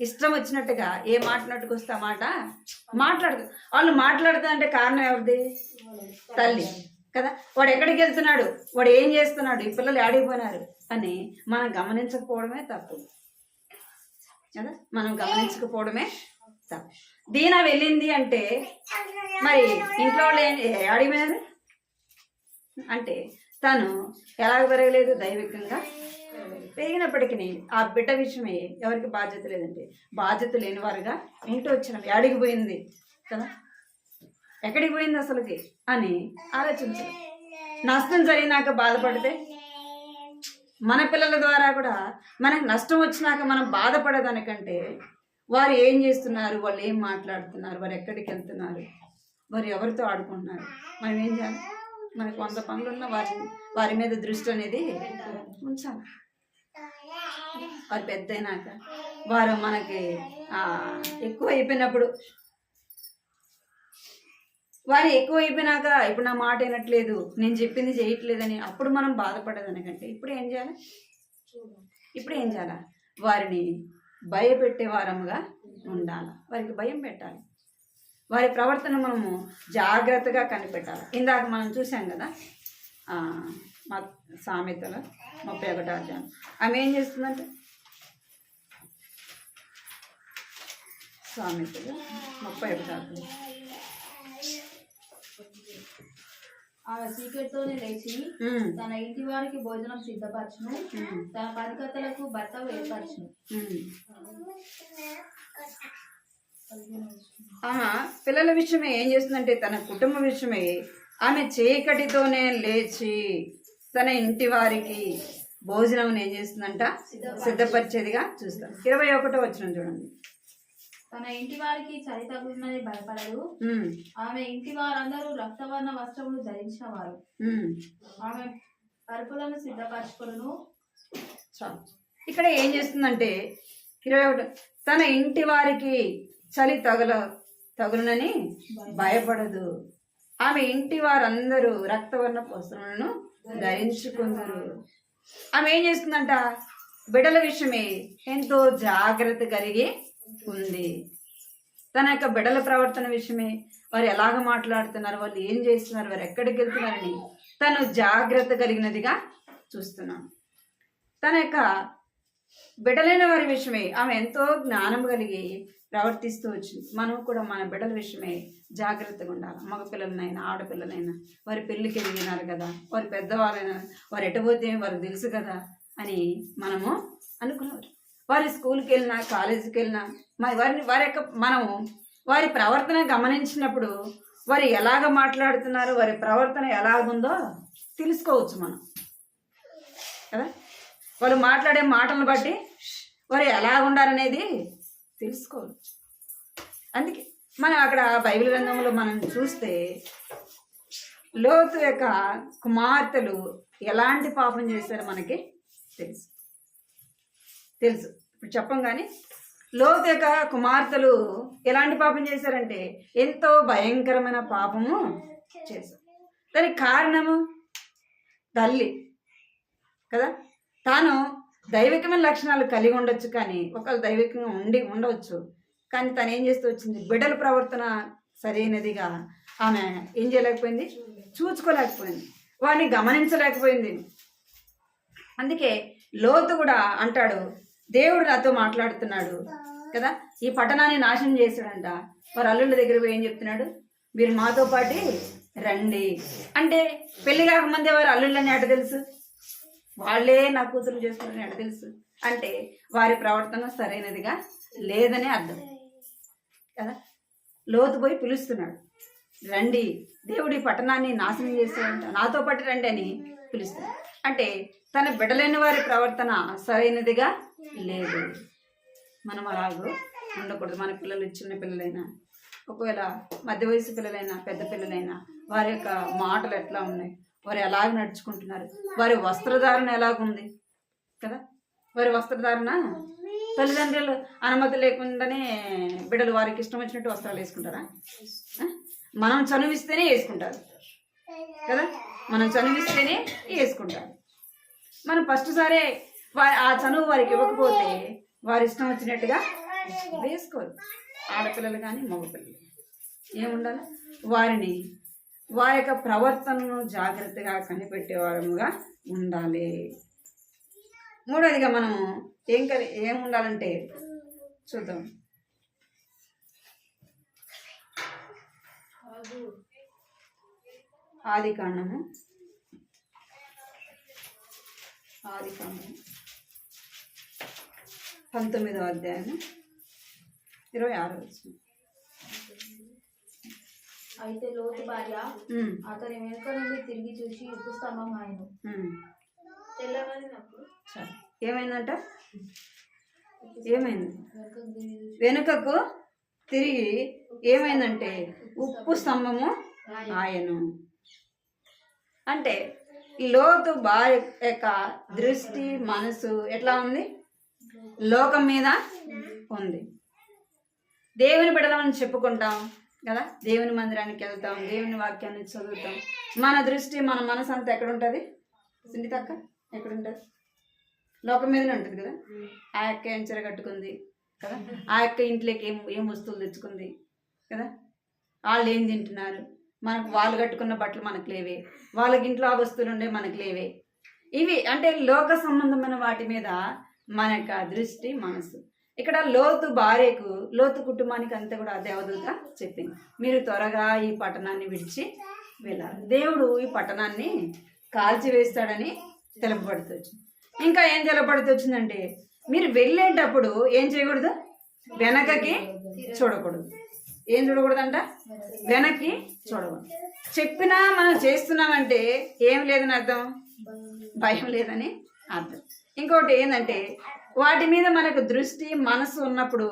ఇష్టం వచ్చినట్టుగా ఏ మాట్లాడుకు వస్తే ఆ మాట మాట్లాడతారు. వాళ్ళు మాట్లాడుతారంటే కారణం ఎవరిది? తల్లి కదా. వాడు ఎక్కడికి వెళ్తున్నాడు, వాడు ఏం చేస్తున్నాడు, ఈ పిల్లలు ఆడిపోయినారు అని మనం గమనించకపోవడమే తప్పు కదా. మనం గమనించకపోవడమే తప్పు. దీనా వెళ్ళింది అంటే మరి ఇంట్లో వాళ్ళు ఆడిపోయినారు అంటే తను ఎలాగ పెరగలేదు, దైవికంగా పెరిగినప్పటికీ ఆ బిడ్డ విషయమే ఎవరికి బాధ్యత లేదంటే బాధ్యత లేని వారుగా ఇంటి వచ్చిన ఎక్కడికి పోయింది కదా, ఎక్కడికి పోయింది అసలుకి అని ఆలోచించాలి. నష్టం జరిగినాక బాధపడితే, మన పిల్లల ద్వారా కూడా మనకు నష్టం వచ్చినాక మనం బాధపడేదానికంటే వారు ఏం చేస్తున్నారు, వాళ్ళు ఏం మాట్లాడుతున్నారు, వారు ఎక్కడికి వెళ్తున్నారు, వారు ఎవరితో ఆడుకుంటున్నారు, మనం ఏం చేయాలి, మనకు 100 పనులున్న వారి మీద దృష్టి అనేది ఉంచాలి. వారు పెద్ద అయినాక వారు మనకి ఎక్కువ అయిపోయినప్పుడు, వారు ఎక్కువ అయిపోయినాక ఇప్పుడు నా మాట వినట్లేదు, నేను చెప్పింది చేయట్లేదని అప్పుడు మనం బాధపడేదానికంటే ఇప్పుడు ఏం చేయాలి, వారిని భయపెట్టే వారముగా ఉండాలి. వారికి భయం పెట్టాలి. వారి ప్రవర్తన మనము జాగ్రత్తగా కనిపెట్టాలి. ఇందాక మనం చూసాం కదా సామెతలు 31వ అధ్యాయం. ఆమె ఏం చేస్తుందంటే, సామెతలు 31వ అధ్యాయం. ఆమె చీకటితోనే లేచి తన ఇంటి వారికి భోజనం సిద్ధపరచును, తన పరికర్తలకు భర్త ఏర్పరచును. పిల్లల విషయమే ఏం చేస్తుందంటే, తన కుటుంబ విషయమే ఆమె చీకటితోనే లేచి తన ఇంటి వారికి భోజనం ఏం చేస్తుందంట, సిద్ధపరిచేదిగా చూస్తాం. 21వ వచనం చూడండి. తన ఇంటి వారికి చలి తగులునని భయపడదు, ఆమె ఇంటి వారందరూ రక్తవర్ణ వస్త్రములు ధరించిన వారు, ఆమె పరుపులను సిద్ధపరచుకొనును. ఇక్కడ ఏం చేస్తుందంటే 21, తన ఇంటి వారికి చలి తగులునని భయపడదు, ఆమె ఇంటి వారందరూ రక్తవర్ణ వస్త్రములను ధరించుకుందరు. ఆమె ఏం చేస్తుందంట, బిడ్డల విషయమే ఎంతో జాగ్రత్త కలిగి ఉంది. తన యొక్క బిడ్డల ప్రవర్తన విషయమే, వారు ఎలాగ మాట్లాడుతున్నారు, వాళ్ళు ఏం చేస్తున్నారు, వారు ఎక్కడికి వెళ్తున్నారని తను జాగ్రత్త కలిగినదిగా చూస్తున్నాం. తన యొక్క బిడ్డలైన వారి విషయమే ఆమె ఎంతో జ్ఞానం కలిగి ప్రవర్తిస్తూ వచ్చింది. మనం కూడా మన బిడ్డల విషయమే జాగ్రత్తగా ఉండాలి. మగ పిల్లలనైనా ఆడపిల్లలైనా వారి పెళ్ళికి ఎదిగినారు కదా, వారి పెద్దవాళ్ళైనా వారు ఎటుపోతే వారికి తెలుసు కదా అని మనము అనుకున్నారు. వారి స్కూల్కి వెళ్ళినా కాలేజీకి వెళ్ళినా మనము వారి ప్రవర్తన గమనించినప్పుడు వారు ఎలాగ మాట్లాడుతున్నారు, వారి ప్రవర్తన ఎలాగుందో తెలుసుకోవచ్చు మనం కదా. వాళ్ళు మాట్లాడే మాటలను బట్టి వారు ఎలా ఉండాలనేది తెలుసుకోవచ్చు. అందుకే మనం అక్కడ బైబిల్ గ్రంథంలో మనం చూస్తే లోతు యొక్క కుమార్తెలు ఎలాంటి పాపం చేశారో మనకి తెలుసు. ఇప్పుడు చెప్పం కానీ లోతు యొక్క కుమార్తెలు ఎలాంటి పాపం చేశారంటే ఎంతో భయంకరమైన పాపము చేశారు. దానికి కారణము తల్లి కదా. తాను దైవికమైన లక్షణాలు కలిగి ఉండొచ్చు, కానీ ఒకళ్ళు దైవికంగా ఉండవచ్చు, కానీ తను ఏం చేస్తూ వచ్చింది, బిడ్డల ప్రవర్తన సరైనదిగా ఆమె ఏం చేయలేకపోయింది, చూసుకోలేకపోయింది, వాడిని గమనించలేకపోయింది. అందుకే లోతు కూడా అంటాడు, దేవుడు నాతో మాట్లాడుతున్నాడు కదా, ఈ పట్టణాన్ని నాశనం చేశాడంట. వారు అల్లుళ్ళ దగ్గర పోయి ఏం చెప్తున్నాడు, మీరు మాతో పాటు రండి అంటే, పెళ్లి కాకముందే వారు అల్లుళ్ళని ఎట తెలుసు, వాళ్ళే నా కూతురు చేసుకుని ఎట తెలుసు అంటే వారి ప్రవర్తన సరైనదిగా లేదనే అర్థం కదా. లోతు పోయి పిలుస్తున్నాడు, రండి, దేవుడి పట్టణాన్ని నాశనం చేశాడంట, నాతో పాటు రండి అని పిలుస్తాడు. అంటే తన బిడ్డలేని వారి ప్రవర్తన సరైనదిగా లేదు. మనం అలాగూ ఉండకూడదు. మన పిల్లలు చిన్న పిల్లలైనా, ఒకవేళ మధ్య వయసు పిల్లలైనా, పెద్ద పిల్లలైనా, వారి యొక్క మాటలు ఎట్లా ఉన్నాయి, వారు ఎలాగ నడుచుకుంటున్నారు, వారి వస్త్రధారణ ఎలాగుంది కదా. వారి వస్త్రధారణ తల్లిదండ్రులు అనుమతి లేకుండానే బిడ్డలు వారికి ఇష్టం వచ్చినట్టు వస్త్రాలు వేసుకుంటారా? మనం చనువిస్తేనే వేసుకుంటారు కదా, మనం చనువిస్తేనే వేసుకుంటారు. మనం ఫస్ట్ సారే ఆ చనువు వారికి ఇవ్వకపోతే వారి ఇష్టం వచ్చినట్టుగా వేసుకోరు. ఆడపిల్లలు కానీ మగపిల్లలు ఏముండాలి, వారిని వారి యొక్క ప్రవర్తనను జాగ్రత్తగా కనిపెట్టేవారముగా ఉండాలి. మూడవదిగా మనము ఏం ఉండాలంటే చూద్దాం. ఆదికాండము 19వ అధ్యాయం 26వ వచనం. అయితే లోతు భార్య అతని వెనుక నుండి తిరిగి చూసి ఉప్పు స్తంభం ఆయన ఏమైందంట, ఏమైంది, వెనుకకు తిరిగి ఏమైందంటే ఉప్పు స్తంభము ఆయను. అంటే లోతు భార్య యొక్క దృష్టి మనసు ఎట్లా ఉంది, లోకం మీద ఉంది. దేవుని బిడ్డలని చెప్పుకుంటాం కదా, దేవుని మందిరానికి వెళ్తాం, దేవుని వాక్యాన్ని చదువుతాం. మన దృష్టి మన మనసు అంతా ఎక్కడ ఉంటుంది, సిండి తక్క ఎక్కడ ఉంటుంది, లోకం మీదనే ఉంటుంది కదా. ఆ యొక్క ఏం చీర కట్టుకుంది కదా, ఆ యొక్క ఇంట్లోకి ఏం వస్తువులు తెచ్చుకుంది కదా, వాళ్ళు ఏం తింటున్నారు, మనకు వాళ్ళు కట్టుకున్న బట్టలు మనకు లేవే, వాళ్ళకి ఇంట్లో ఆ వస్తువులు ఉండే మనకు లేవే. ఇవి అంటే లోక సంబంధమైన వాటి మీద మన యొక్క దృష్టి మనసు. ఇక్కడ లోతు భార్యకు, లోతు కుటుంబానికి అంతా కూడా దేవదూత చెప్పింది, మీరు త్వరగా ఈ పట్టణాన్ని విడిచి వెళ్ళాలి, దేవుడు ఈ పట్టణాన్ని కాల్చివేస్తాడని తెలపబడుతొచ్చు. ఇంకా ఏం తెలపబడుతొచ్చిందంటే, మీరు వెళ్ళేటప్పుడు ఏం చేయకూడదు, వెనకకి చూడకూడదు. ఏం చూడకూడదంట, వెనక్కి చూడకూడదు. చెప్పినా మనం చేస్తున్నామంటే ఏం లేదని అర్థం, భయం లేదని అర్థం. ఇంకోటి ఏంటంటే, వాటి మీద మనకు దృష్టి మనసు ఉన్నప్పుడు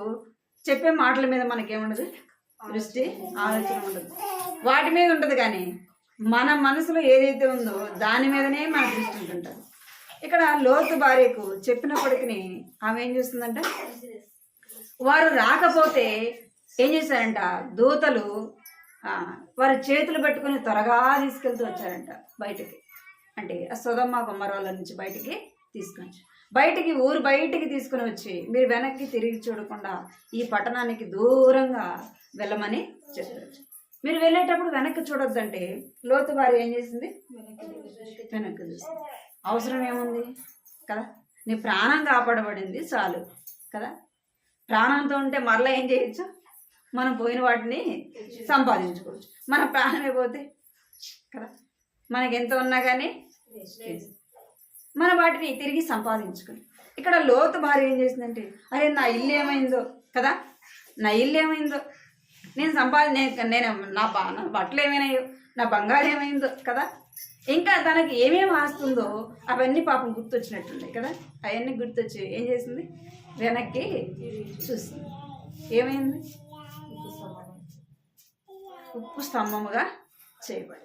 చెప్పే మాటల మీద మనకేముండదు, దృష్టి ఆలోచన ఉండదు, వాటి మీద ఉంటుంది. కానీ మన మనసులో ఏదైతే ఉందో దాని మీదనే మన దృష్టి ఉంటుంటారు. ఇక్కడ లోతు భార్యకు చెప్పినప్పటికీ ఆమె ఏం చేస్తుందంట, వారు రాకపోతే ఏం చేశారంట, దూతలు వారి చేతులు పెట్టుకుని త్వరగా తీసుకెళ్తూ వచ్చారంట బయటికి. అంటే ఆ సొదొమ గొమొర్రా నుంచి బయటికి తీసుకొని బయటికి ఊరు బయటికి తీసుకుని వచ్చి, మీరు వెనక్కి తిరిగి చూడకుండా ఈ పట్టణానికి దూరంగా వెళ్ళమని చెప్పారు. మీరు వెళ్ళేటప్పుడు వెనక్కి చూడొద్దంటే లోతు భార్య ఏం చేసింది, వెనక్కి చూసింది. అవసరం ఏముంది కదా, నీ ప్రాణం కాపాడబడింది చాలు కదా. ప్రాణంతో ఉంటే మరలా ఏం చేయొచ్చు, మనం పోయిన వాటిని సంపాదించుకోవచ్చు. మన ప్రాణమే పోతే కదా మనకి ఎంత ఉన్నా కానీ మన వాటిని తిరిగి సంపాదించుకుని. ఇక్కడ లోతు భార్య ఏం చేసిందంటే, అరే నా ఇల్లు ఏమైందో కదా, నా ఇల్లు ఏమైందో, నేను నా బట్టలు ఏమైనాయో, నా బంగారం ఏమైందో కదా, ఇంకా తనకి ఏమేమి ఆస్తుందో అవన్నీ పాపం గుర్తొచ్చినట్టుండే కదా. అవన్నీ గుర్తొచ్చి ఏం చేసింది, వెనక్కి చూసింది. ఏమైంది, ఉప్పు స్తంభముగా చేయబడి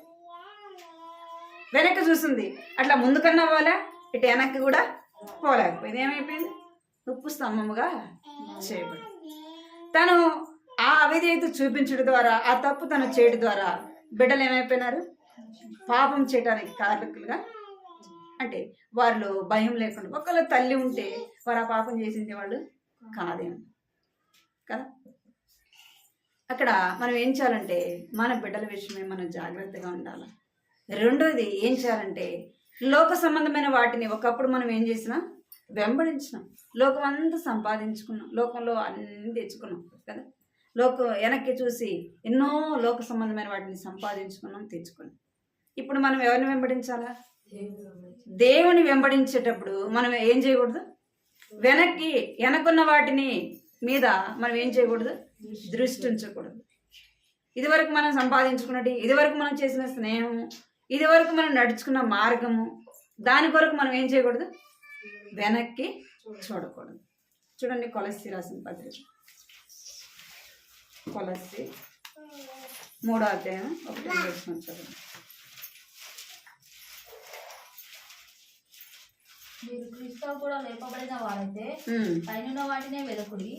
వెనక్కి చూసింది. అట్లా ముందుకన్నా పోలే, ఇటు వెనక్కి కూడా పోలేకపోయింది. ఏమైపోయింది, ఉప్పు స్తంభముగా చేయబడి. తను ఆ అవిధేయత చూపించడం ద్వారా, ఆ తప్పు తను చేయడం ద్వారా బిడ్డలు ఏమైపోయినారు, పాపం చేయడానికి కారకులుగా. అంటే వాళ్ళు భయం లేకుండా, ఒకవేళ తల్లి ఉంటే వారు ఆ పాపం చేసింది వాళ్ళు కాదేమో కదా. అక్కడ మనం ఏం చేయాలంటే, మన బిడ్డల విషయమే మనం జాగ్రత్తగా ఉండాలి. రెండోది ఏం చేయాలంటే, లోక సంబంధమైన వాటిని ఒకప్పుడు మనం ఏం చేసినాం, వెంబడించినాం. లోకం అంతా సంపాదించుకున్నాం, లోకంలో అన్ని తెచ్చుకున్నాం కదా. వెనక్కి చూసి ఎన్నో లోక సంబంధమైన వాటిని సంపాదించుకున్నాం, తెచ్చుకున్నాం. ఇప్పుడు మనం ఎవరిని వెంబడించాలా? దేవుని వెంబడించేటప్పుడు మనం ఏం చేయకూడదు, వెనకున్న వాటిని మీద మనం ఏం చేయకూడదు, దృష్టి ఉంచకూడదు. ఇదివరకు మనం సంపాదించుకున్నట్టు, ఇదివరకు మనం చేసిన స్నేహము, ఇదివరకు మనం నడుచుకున్న మార్గము, దాని కొరకు మనం ఏం చేయకూడదు, వెనక్కి చూడకూడదు. చూడండి కొలస్సీ రాసిన పత్రిక, కొలస్సీ 3వ అధ్యాయం 1వ వచనం చదువు. మీరు క్రీస్తు కూడా లేపబడిన వారైతే పైన వాటినే వెదకుడి,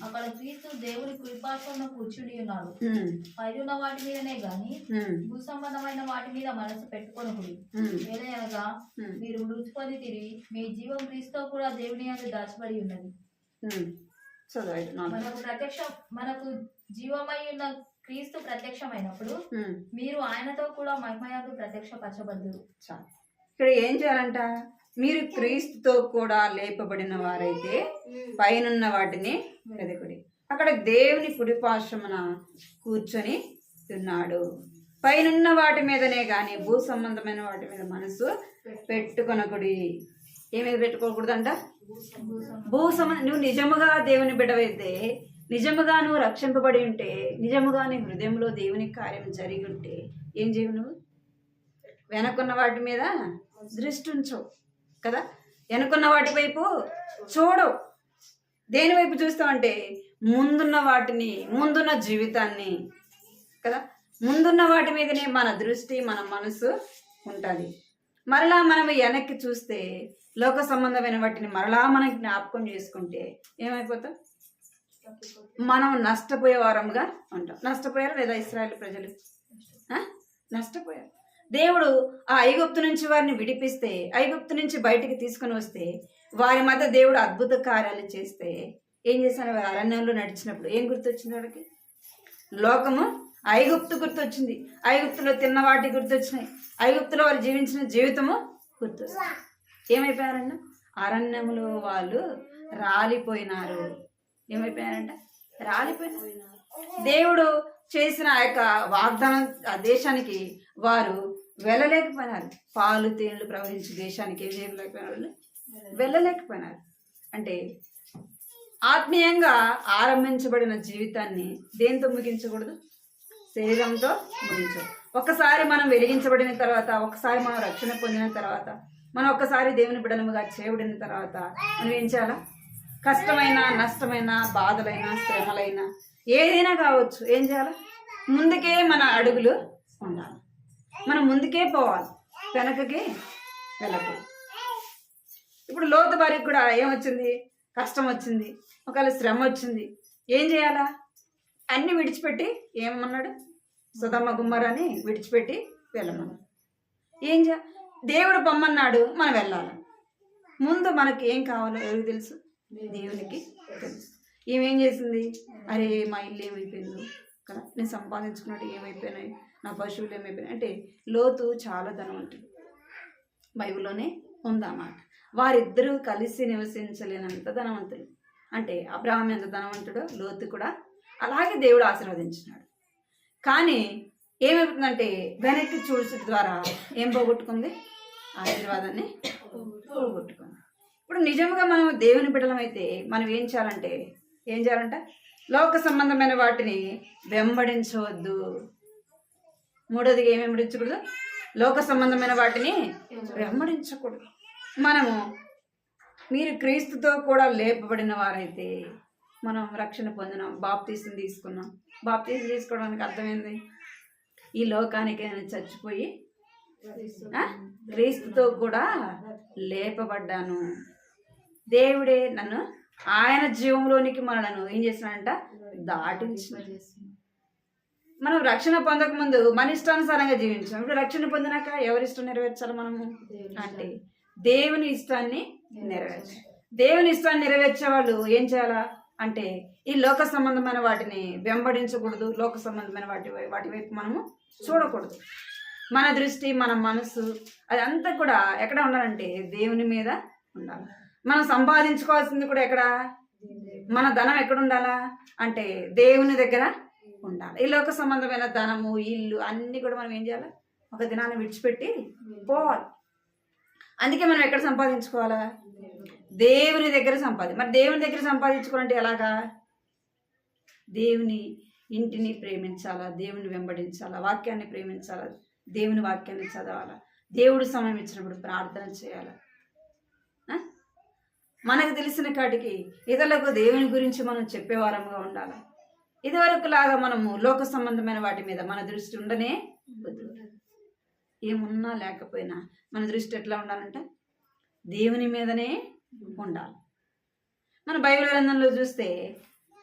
అక్కడ క్రీస్తు దేవుని కృపాసనంలో కూర్చుని ఉన్నాడు. పైన వాటి మీదనే గాని భూ సంబంధమైన వాటి మీద మనసు పెట్టుకొనకుడి. ఏదనగా మీరు మృతి పొంది తిరిగి మీ జీవం క్రీస్తు కూడా దేవుని యందు దాచబడి ఉన్నది. మనకు జీవమై ఉన్న క్రీస్తు ప్రత్యక్షమైనప్పుడు మీరు ఆయనతో కూడా మహిమయందు ప్రత్యక్షపరచబడ్డారు. ఇక్కడ ఏం చేయాలంట, మీరు క్రీస్తుతో కూడా లేపబడిన వారైతే పైనున్న వాటిని వెదకుడి, అక్కడ దేవుని కుడిపార్శ్వమున కూర్చొని ఉన్నాడు. పైనున్న వాటి మీదనే గాని భూ సంబంధమైన వాటి మీద మనసు పెట్టుకొనకుడి. ఏమేది పెట్టుకోకూడదంట, నువ్వు నిజముగా దేవుని బిడ్డవైతే, నిజముగా నువ్వు రక్షింపబడి ఉంటే, నిజముగా నీ హృదయంలో దేవుని కార్యం జరిగి ఉంటే ఏం చేయవు, నువ్వు వెనకున్న వాటి మీద దృష్టి ఉంచవు కదా. వెనుకున్న వాటి వైపు చూడవు. దేని వైపు చూస్తామంటే ముందున్న వాటిని, ముందున్న జీవితాన్ని కదా. ముందున్న వాటి మీదనే మన దృష్టి, మన మనసు ఉంటుంది. మరలా మనం వెనక్కి చూస్తే లోక సంబంధమైన వాటిని మరలా మనం జ్ఞాపకం చేసుకుంటే ఏమైపోతాం, మనం నష్టపోయే వారంగా ఉంటాం. నష్టపోయారు లేదా ఇశ్రాయేలు ప్రజలు? నష్టపోయారు. దేవుడు ఆ ఐగుప్తు నుంచి వారిని విడిపిస్తే, ఐగుప్తు నుంచి బయటికి తీసుకుని వస్తే, వారి మధ్య దేవుడు అద్భుత కార్యాలు చేస్తే ఏం చేశారు? వారు అరణ్యంలో నడిచినప్పుడు ఏం గుర్తొచ్చింది వాడికి? లోకము, ఐగుప్తు గుర్తొచ్చింది. ఐగుప్తులో తిన్న వాటి గుర్తొచ్చినాయి. ఐగుప్తులో వారు జీవించిన జీవితము గుర్తొచ్చింది. ఏమైపోయారన్న? అరణ్యములో వాళ్ళు రాలిపోయినారు. ఏమైపోయారంట? రాలిపోయినారు. దేవుడు చేసిన ఆ యొక్క వాగ్దానం, ఆ దేశానికి వారు వెళ్ళలేకపోయినారు. పాలు తేనెలు ప్రవహించే దేశానికి ఏం చేయలేకపోయినారు, వెళ్ళలేకపోయినారు. అంటే ఆత్మీయంగా ఆరంభించబడిన జీవితాన్ని దేంతో ముగించకూడదు? శరీరంతో ముగించకూడదు. ఒక్కసారి మనం వెలిగించబడిన తర్వాత, ఒకసారి మనం రక్షణ పొందిన తర్వాత, మనం ఒక్కసారి దేవుని బిడ్డలముగా చేయబడిన తర్వాత మనం ఏం చేయాలా? కష్టమైన, నష్టమైన, బాధలైన, శ్రమలైన ఏదైనా కావచ్చు, ఏం చేయాలి? ముందుకే మన అడుగులు ఉండాలి. మనం ముందుకే పోవాలి, వెనకకి వెళ్ళకూడదు. ఇప్పుడు లోతు భార్యకు కూడా ఏమొచ్చింది? కష్టం వచ్చింది, ఒకవేళ శ్రమ వచ్చింది. ఏం చేయాలా? అన్ని విడిచిపెట్టి ఏమన్నాడు? సొదొమ గుమ్మరాని విడిచిపెట్టి వెళ్ళమన్నాడు. ఏం చేయాలి? దేవుడు పొమ్మన్నాడు, మనం వెళ్ళాలి. ముందు మనకి ఏం కావాలో ఎవరికి తెలుసు? దేవునికి తెలుసు. ఏమేం చేసింది? అరే మా ఇల్లు ఏమైపోయిందో కదా, నేను సంపాదించుకున్నట్టు ఏమైపోయినాయి, నా పశువులు ఏమైపోయినాయి అంటే. లోతు చాలా ధనవంతుడు, బైబిల్లోనే ఉందన్నమాట. వారిద్దరూ కలిసి నివసించలేనంత ధనవంతులు. అంటే అబ్రహాం ఎంత ధనవంతుడో లోతు కూడా అలాగే దేవుడు ఆశీర్వదించినాడు. కానీ ఏమైపోతుందంటే వెనక్కి చూడడం ద్వారా ఏం పోగొట్టుకుంది? ఆశీర్వాదాన్ని పోగొట్టుకుంది. ఇప్పుడు నిజంగా మనం దేవుని బిడ్డలమైతే మనం ఏం చేయాలంట? లోక సంబంధమైన వాటిని వెంబడించవద్దు. మూడోదిగా ఏం వెంబడించకూడదు? లోక సంబంధమైన వాటిని వెంబడించకూడదు. మీరు క్రీస్తుతో కూడా లేపబడిన వారైతే, మనం రక్షణ పొందినాం, బాప్తీసం తీసుకున్నాం. బాప్తీసం తీసుకోవడానికి అర్థమైంది, ఈ లోకానికి నేను చచ్చిపోయి క్రీస్తుతో కూడా లేపబడ్డాను. దేవుడే నన్ను ఆయన జీవంలోనికి మనను ఏం చేసినాడంట? దాటించిన. మనం రక్షణ పొందక ముందు మన ఇష్టానుసారంగా జీవించాం. ఇప్పుడు రక్షణ పొందినాక ఎవరి ఇష్టం నెరవేర్చాలి మనము అంటే? దేవుని ఇష్టాన్ని నెరవేర్చాలి. దేవుని ఇష్టాన్ని నెరవేర్చే వాళ్ళు ఏం చేయాలా అంటే ఈ లోక సంబంధమైన వాటిని వెంబడించకూడదు. లోక సంబంధమైన వాటి వైపు మనము చూడకూడదు. మన దృష్టి, మన మనసు అదంతా కూడా ఎక్కడ ఉండాలంటే దేవుని మీద ఉండాలి. మనం సంపాదించుకోవాల్సింది కూడా ఎక్కడ, మన ధనం ఎక్కడ ఉండాలా అంటే దేవుని దగ్గర ఉండాలి. ఈ లోక సంబంధమైన ధనము, ఇల్లు అన్నీ కూడా మనం ఏం చేయాలి, ఒక దినాన్ని విడిచిపెట్టి పోవాలి. అందుకే మనం ఎక్కడ సంపాదించుకోవాలా, దేవుని దగ్గర మరి దేవుని దగ్గర సంపాదించుకోవాలంటే ఎలాగా, దేవుని ఇంటిని ప్రేమించాలా, దేవుని వెంబడించాలా, వాక్యాన్ని ప్రేమించాలా, దేవుని వాక్యాన్ని చదవాలా, దేవుడు సమయం ఇచ్చినప్పుడు ప్రార్థన చేయాలా. మనకు తెలిసిన కాటికి ఇతరులకు దేవుని గురించి మనం చెప్పేవారంగా ఉండాలి. ఇదివరకు లాగా మనము లోక సంబంధమైన వాటి మీద మన దృష్టి ఉండనే వద్దు. ఏమున్నా లేకపోయినా మన దృష్టి ఎట్లా ఉండాలంటే దేవుని మీదనే ఉండాలి. మన బైబిల్ గ్రంథంలో చూస్తే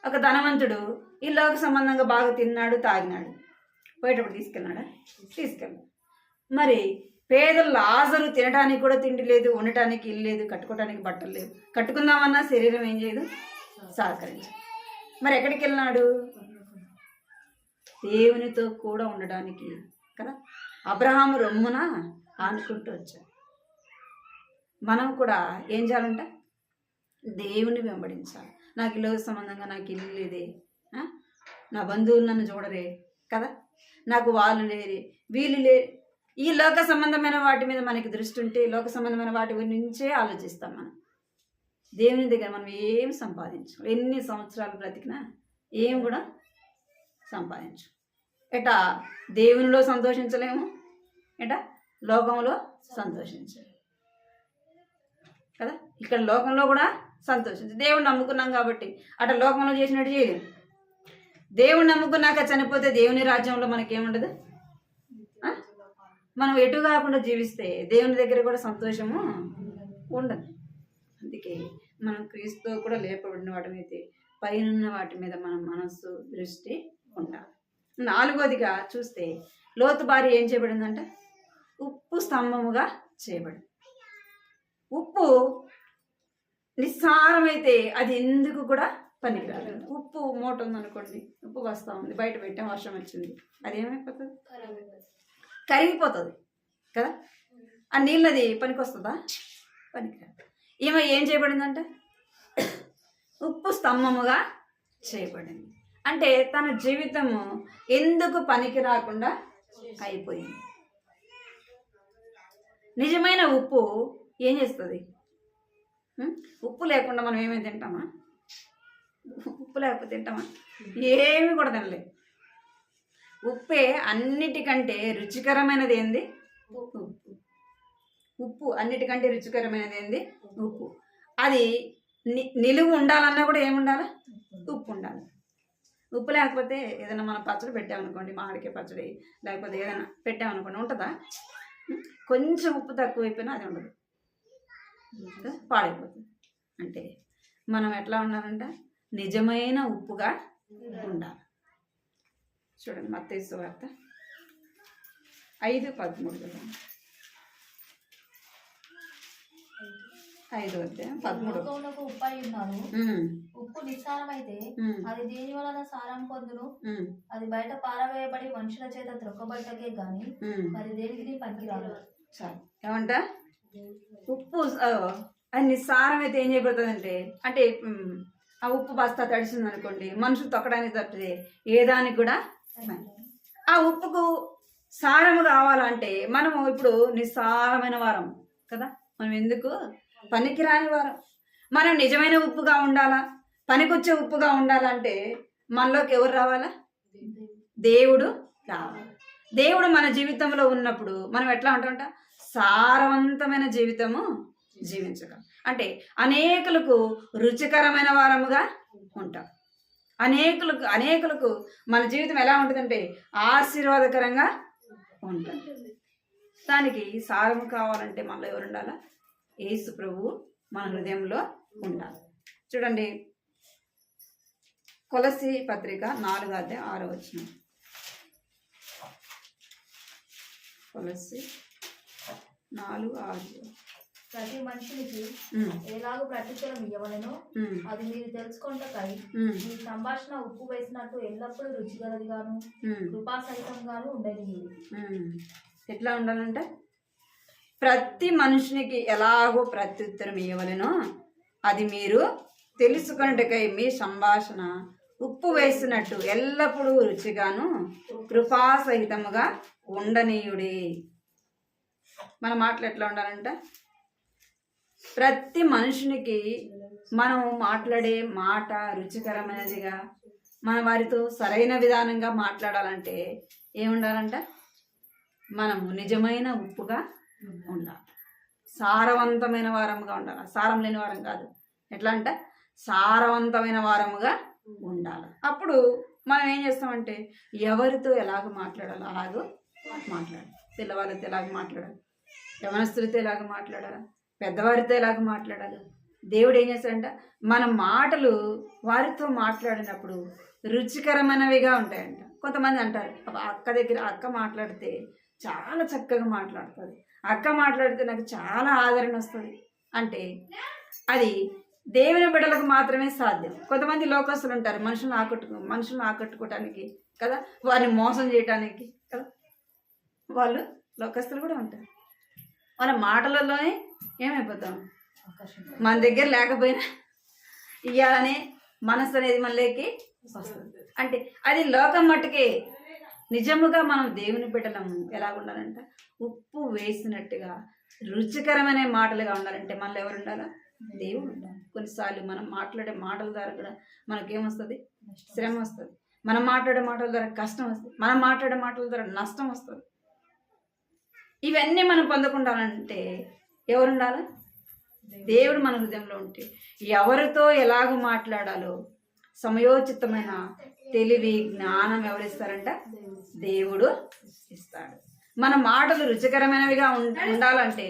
ఒక ధనవంతుడు ఈ లోక సంబంధంగా బాగా తిన్నాడు, తాగినాడు, పోయేటప్పుడు తీసుకెళ్ళాడు. మరి పేదలు లాజరు తినడానికి కూడా తిండి లేదు, ఉండటానికి ఇల్లు లేదు, కట్టుకోవడానికి బట్టలు లేవు, కట్టుకుందామన్నా శరీరం ఏం చేయదు, సహకరించదు. మరి ఎక్కడికి వెళ్ళినాడు, దేవునితో కూడా ఉండడానికి కదా. అబ్రహాము రొమ్మున ఆనుకుంటూ వచ్చాడు. మనం కూడా ఏం చేయాలంట, దేవుని వెంబడించాలి. నాకు ఇల్లు సంబంధంగా నాకు ఇల్లు లేదే, నా బంధువులు నన్ను చూడరే కదా, నాకు వాళ్ళు లేరే, వీళ్ళు లేరు. ఈ లోక సంబంధమైన వాటి మీద మనకి దృష్టి ఉంటే లోక సంబంధమైన వాటి నుంచే ఆలోచిస్తాం. మనం దేవుని దగ్గర మనం ఏం సంపాదించు, ఎన్ని సంవత్సరాలు బ్రతికినా ఏం కూడా సంపాదించు. ఎటా దేవునిలో సంతోషించలేము, ఎటా లోకంలో సంతోషించలేము కదా. ఇక్కడ లోకంలో కూడా సంతోషించు. దేవుడిని నమ్ముకున్నాం కాబట్టి అటు లోకంలో చేసినట్టు చేయలేము. దేవుడిని నమ్ముకున్నాక చనిపోతే దేవుని రాజ్యంలో మనకేముండదు. మనం ఎటు కాకుండా జీవిస్తే దేవుని దగ్గర కూడా సంతోషము ఉండదు. అందుకే మనం క్రీస్తుతో కూడా లేపబడిన వాటమైతే పైనున్న వాటి మీద మన మనస్సు దృష్టి ఉండాలి. 4వదిగా చూస్తే లోతు భార్య ఏం చేయబడిందంటే ఉప్పు స్తంభముగా చేయబడింది. ఉప్పు నిస్సారమైతే అది ఎందుకు కూడా పనికిరాదు. ఉప్పు మూట ఉందనుకోండి, ఉప్పు వస్తూ ఉంది, బయట పెట్టాం, వర్షం వచ్చింది, అది ఏమైపోతుంది, కరిగిపోతుంది కదా. ఆ నీళ్ళది పనికి వస్తుందా, పనికిరాదు. ఈమె ఏం చేయబడిందంటే ఉప్పు స్తంభముగా చేయబడింది. అంటే తన జీవితము ఎందుకు పనికి రాకుండా అయిపోయింది. నిజమైన ఉప్పు ఏం చేస్తుంది, ఉప్పు లేకుండా మనం ఏమేమి తింటామా, ఉప్పు లేకపోతే తింటామా, ఏమి కూడా తినలేదు. ఉప్పే అన్నిటికంటే రుచికరమైనది ఏంది, ఉప్పు. ఉప్పు అన్నిటికంటే రుచికరమైనది ఏంది, ఉప్పు. అది నిలువ ఉండాలన్నా కూడా ఏముండాలి, ఉప్పు ఉండాలి. ఉప్పు లేకపోతే ఏదైనా మనం పచ్చడి పెట్టామనుకోండి, మామిడికాయ పచ్చడి లేకపోతే ఏదైనా పెట్టామనుకోండి, ఉంటుందా, కొంచెం ఉప్పు తక్కువైపోయినా అది ఉండదు, పాడైపోతుంది. అంటే మనం ఎట్లా ఉండాలంటే నిజమైన ఉప్పుగా ఉండాలి. చూడండి మత్తయి సువార్త 5:13. 5:13. ఉప్పు అయి ఉన్నారు. ఉప్పు నిస్సారమైతే అది దేని వలన సారం పొందును, అది బయట పారవేయబడి మనుషుల చేత త్రొక్కబట్టకే గాని మరి దేనికి పనికిరాదు. చాలు. ఏమంట ఉప్పు అది నిస్సారం అయితే ఏం చేయబడుతుందంటే, అంటే ఆ ఉప్పు బస్తా తడిసింది అనుకోండి, మనుషులు తొక్కడానికి తప్పితే ఏ దానికి కూడా. ఆ ఉప్పుకు సారము కావాలంటే మనము ఇప్పుడు నిస్సారమైన వారం కదా, మనం ఎందుకు పనికిరాని వారం. మనం నిజమైన ఉప్పుగా ఉండాలా, పనికొచ్చే ఉప్పుగా ఉండాలంటే మనలోకి ఎవరు రావాలా, దేవుడు రావాలి. దేవుడు మన జీవితంలో ఉన్నప్పుడు మనం ఎట్లా ఉంటామంట, సారవంతమైన జీవితము జీవించగలం. అంటే అనేకులకు రుచికరమైన వారముగా ఉంటాం. అనేకులకు మన జీవితం ఎలా ఉంటుందంటే ఆశీర్వాదకరంగా ఉంటుంది. దానికి సారము కావాలంటే మనలో ఎవరు ఉండాలా, యేసు ప్రభువు మన హృదయంలో ఉండాలి. చూడండి కొలస్సీ పత్రిక 4:6. కొలస్సీ 4:6. ప్రతి మనుషునికి ఎలాగో ప్రతిఫలం ఇవ్వవలెనో అది మీరు తెలుసుకుంటకై మీ సంభాషణ ఉప్పు వేసినట్టు ఎల్లప్పుడూ రుచిగలదిగాను కృపాసహితంగాను ఉండేది. ఎట్లా ఉండాలంటే ప్రతి మనుషునికి ఎలాగో ప్రత్యుత్తరం ఇవ్వలేనో అది మీరు తెలుసుకున్నట్టుకై మీ సంభాషణ ఉప్పు వేసినట్టు ఎల్లప్పుడూ రుచిగాను కృపాసహితముగా ఉండనీయుడి. మన మాటలు ఎట్లా ఉండాలంటే ప్రతి మనుషునికి మనం మాట్లాడే మాట రుచికరమైనదిగా మన వారితో సరైన విధానంగా మాట్లాడాలంటే ఏముండాలంట, మనము నిజమైన ఉప్పుగా ఉండాలి, సారవంతమైన వారముగా ఉండాలి. సారం లేని వారం కాదు, ఎట్లా అంటే సారవంతమైన వారముగా ఉండాలి. అప్పుడు మనం ఏం చేస్తామంటే ఎవరితో ఎలాగ మాట్లాడాలి అలాగో మాట్లాడాలి. పిల్లవాళ్ళతో ఎలాగ మాట్లాడాలి, యవనస్తులతో ఎలాగ మాట్లాడాలి, పెద్దవారితో ఎలాగ మాట్లాడాలి. దేవుడు ఏం చేస్తాడంట, మన మాటలు వారితో మాట్లాడినప్పుడు రుచికరమైనవిగా ఉంటాయంట. కొంతమంది అంటారు అక్క దగ్గర అక్క మాట్లాడితే చాలా చక్కగా మాట్లాడుతుంది, అక్క మాట్లాడితే నాకు చాలా ఆదరణ వస్తుంది అంటే అది దేవుని బిడ్డలకు మాత్రమే సాధ్యం. కొంతమంది లోకస్తులు ఉంటారు మనుషులను ఆకట్టుకోవటానికి కదా, వారిని మోసం చేయటానికి కదా, వాళ్ళు లోకస్తులు కూడా ఉంటారు. వాళ్ళ మాటలలోనే ఏమైపోతాం, మన దగ్గర లేకపోయినా ఇవ్వాలనే మనసు అనేది మనలోకి వస్తుంది. అంటే అది లోకం మట్టుకే. నిజముగా మనం దేవుని బిడ్డలము ఎలా ఉండాలంట, ఉప్పు వేసినట్టుగా రుచికరమైన మాటలుగా ఉండాలంటే మనలో ఎవరు ఉండాలా, దేవుడు ఉండాలి. కొన్నిసార్లు మనం మాట్లాడే మాటల ద్వారా కూడా మనకేమొస్తుంది, శ్రమ వస్తుంది. మనం మాట్లాడే మాటల ద్వారా కష్టం వస్తుంది, మనం మాట్లాడే మాటల ద్వారా నష్టం వస్తుంది. ఇవన్నీ మనం పొందకుండాలంటే ఎవరు ఉండాలి, దేవుడు మన హృదయంలో ఉంటే ఎవరితో ఎలాగ మాట్లాడాలో సమయోచితమైన తెలివి జ్ఞానం ఎవరిస్తారంట, దేవుడు ఇస్తాడు. మన మాటలు రుచికరమైనవిగా ఉండాలంటే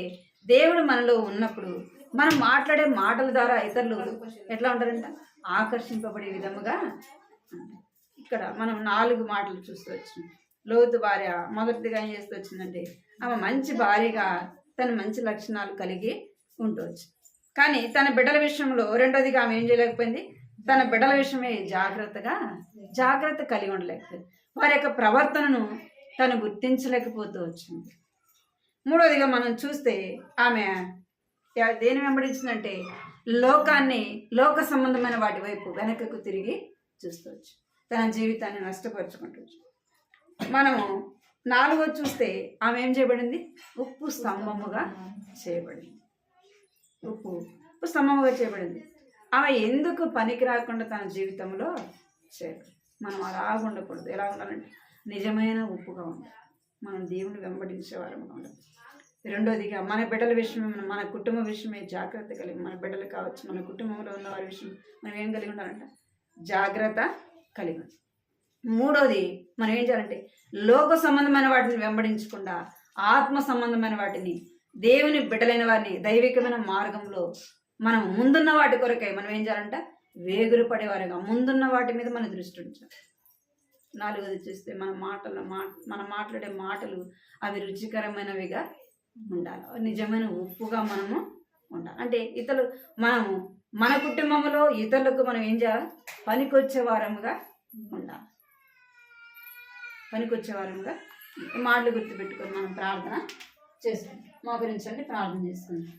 దేవుడు మనలో ఉన్నప్పుడు మనం మాట్లాడే మాటల ద్వారా ఇతరులు ఎట్లా ఉంటారంట, ఆకర్షింపబడే విధముగా. ఇక్కడ మనం 4 మాటలు చూస్తూ వచ్చినాం. లోతు భార్య మొదటిగా ఏం చేస్తూ వచ్చిందంటే ఆమె మంచి భార్యగా తన మంచి లక్షణాలు కలిగి ఉండవచ్చు. కానీ తన బిడ్డల విషయంలో రెండోదిగా ఆమె ఏం చేయలేకపోయింది, తన బిడ్డల విషయమే జాగ్రత్త కలిగి ఉండలేకపోయింది. వారి యొక్క ప్రవర్తనను తను గుర్తించలేకపోతూ వచ్చింది. మూడోదిగా మనం చూస్తే ఆమె దేని వెంబడించిందంటే లోక సంబంధమైన వాటి వైపు వెనకకు తిరిగి చూస్తవచ్చు, తన జీవితాన్ని నష్టపరుచుకుంటూ. మనము 4వ చూస్తే ఆమె ఏం చేయబడింది, ఉప్పు స్తంభముగా చేయబడింది. ఉప్పు స్తంభముగా చేయబడింది. ఆమె ఎందుకు పనికి రాకుండా తన జీవితంలో చేయబడింది. మనం అలాగ ఉండకూడదు. ఎలా ఉండాలంటే నిజమైన ఉప్పుగా ఉండాలి, మనం దేవుని వెంబడించే వారముగా ఉండాలి. రెండోదిగా మన బిడ్డల విషయమే, మన కుటుంబ విషయమే జాగ్రత్త కలిగి, మన బిడ్డలు కావచ్చు, మన కుటుంబంలో ఉన్న వారి విషయం మనం ఏం కలిగి ఉండాలంట, జాగ్రత్త కలిగి ఉండాలి. మూడోది మనం ఏం చేయాలంటే లోక సంబంధమైన వాటిని వెంబడించకుండా ఆత్మ సంబంధమైన వాటిని, దేవుని బిడ్డలైన వారిని దైవికమైన మార్గంలో మనం ముందున్న వాటి కొరకై మనం ఏం చేయాలంట, వేగురు పడేవారుగా ముందున్న వాటి మీద మన దృష్టి ఉంచాలి. 4వది చూస్తే మనం మాట్లాడే మాటలు అవి రుచికరమైనవిగా ఉండాలి, నిజమైన ఉప్పుగా మనము ఉండాలి. అంటే మనము మన కుటుంబంలో ఇతరులకు మనం ఏం చేయాలి, పనికొచ్చే వారముగా ఉండాలి. పనికొచ్చేవారంగా మాటలు గుర్తుపెట్టుకొని మనం ప్రార్థన చేసుకుంటాం. మోకరించండి, ప్రార్థన చేసుకుంటాం.